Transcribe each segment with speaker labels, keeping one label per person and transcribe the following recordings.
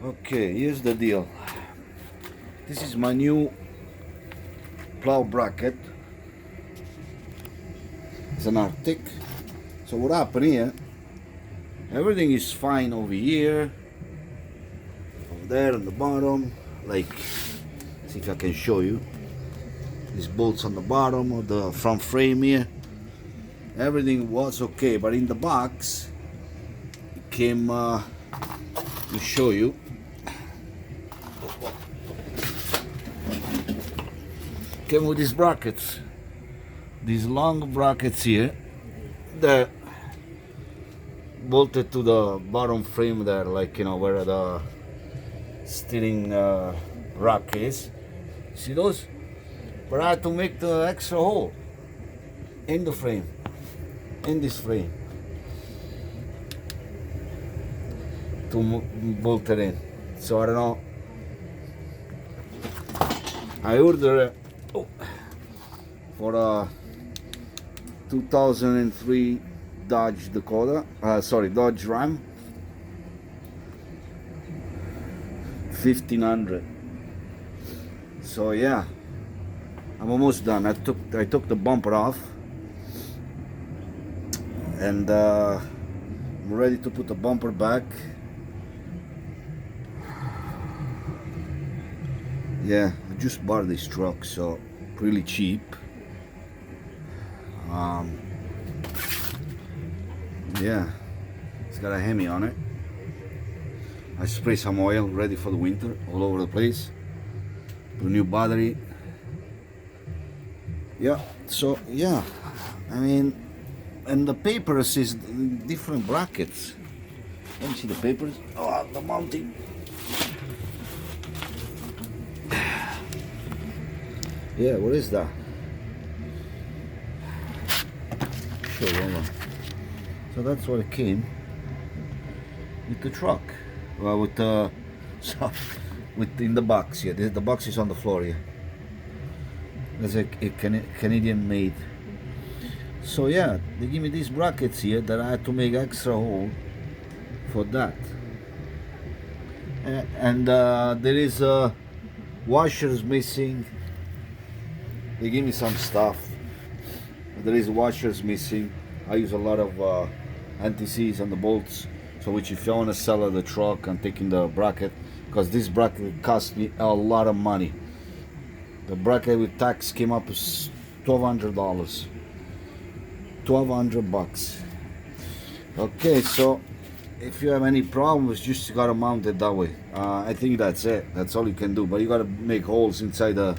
Speaker 1: Okay, here's the deal. This is my new plow bracket. It's an Arctic. So what happened here, everything is fine over here, over there on the bottom, like, see if I can show you. These bolts on the bottom of the front frame here, everything was okay, but in the box, it came, to show you, came with these brackets, these long brackets here, that bolted to the bottom frame there, like, you know, where the steering rack is. See those? But I had to make the extra hole in the frame, in this frame, to bolt it in. So I don't know. I ordered for a 2003 Dodge Dakota, Dodge Ram 1500. So yeah, I'm almost done. I took the bumper off, and I'm ready to put the bumper back. Yeah, I just bought this truck, so really cheap. Yeah, it's got a Hemi on it. I spray some oil, ready for the winter, all over the place. Put a new battery. Yeah, so yeah, I mean, and the papers is different brackets. Let me see the papers. Oh, the mounting. Yeah, what is that? Sure, hold on. So that's what it came with the truck. Well, with the in the box here. The box is on the floor here. It's a Canadian made. So yeah, they give me these brackets here that I had to make extra hole for that. And there is washers missing. They give me some stuff. There is washers missing. I use a lot of anti-seize on the bolts. So which if you want to sell the truck and taking the bracket, because this bracket cost me a lot of money. The bracket with tax came up as $1,200. $1,200. Okay, so if you have any problems, just gotta mount it that way. I think that's it. That's all you can do. But you gotta make holes inside the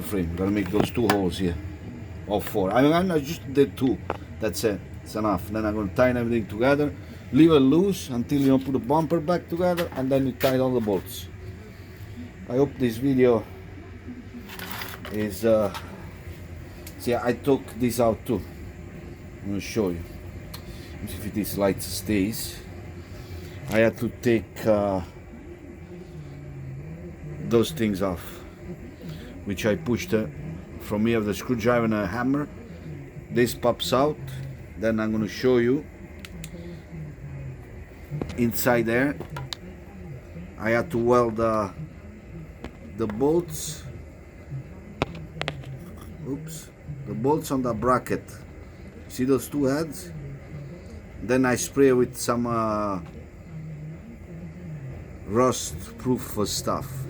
Speaker 1: frame. You gotta make those 2 holes here, or 4. I just did 2. That's it. It's enough. Then I'm gonna tie everything together, leave it loose until you put the bumper back together, and then you tie all the bolts. I hope this video is. See, I took this out too. I'm gonna show you. Let's see if this light stays. I had to take those things off, which I pushed from here with a screwdriver and a hammer. This pops out. Then I'm going to show you inside there. I had to weld the bolts. Oops, the bolts on the bracket. See those 2 heads? Then I spray with some rust-proof stuff.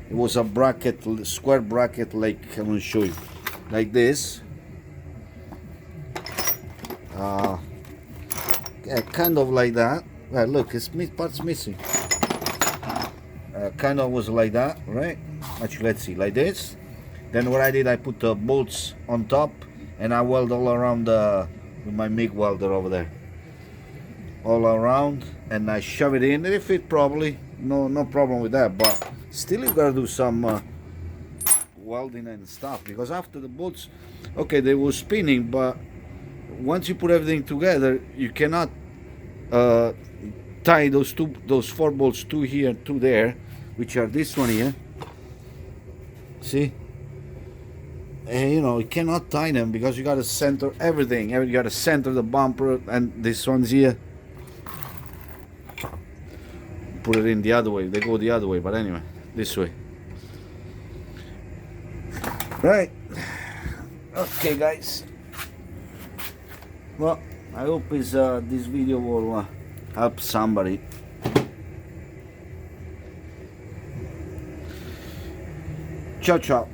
Speaker 1: It was a bracket, square bracket, like I'm going to show you, like this. Yeah, kind of like that. Well, look, it's parts missing. Kind of was like that, right? Actually, let's see, like this. Then what I did, I put the bolts on top, and I weld all around with my MIG welder over there, all around, and I shove it in. It fit properly, no problem with that. But still, you gotta do some welding and stuff, because after the bolts, okay, they were spinning, but once you put everything together, you cannot tie those 4 bolts, 2 here, 2 there, which are this one here. See? And you cannot tie them, because you got to center everything. You got to center the bumper and this one's here. put it in the other way. They go the other way, but anyway, this way. Right. Okay, guys. Well, I hope this video will help somebody. Ciao, ciao.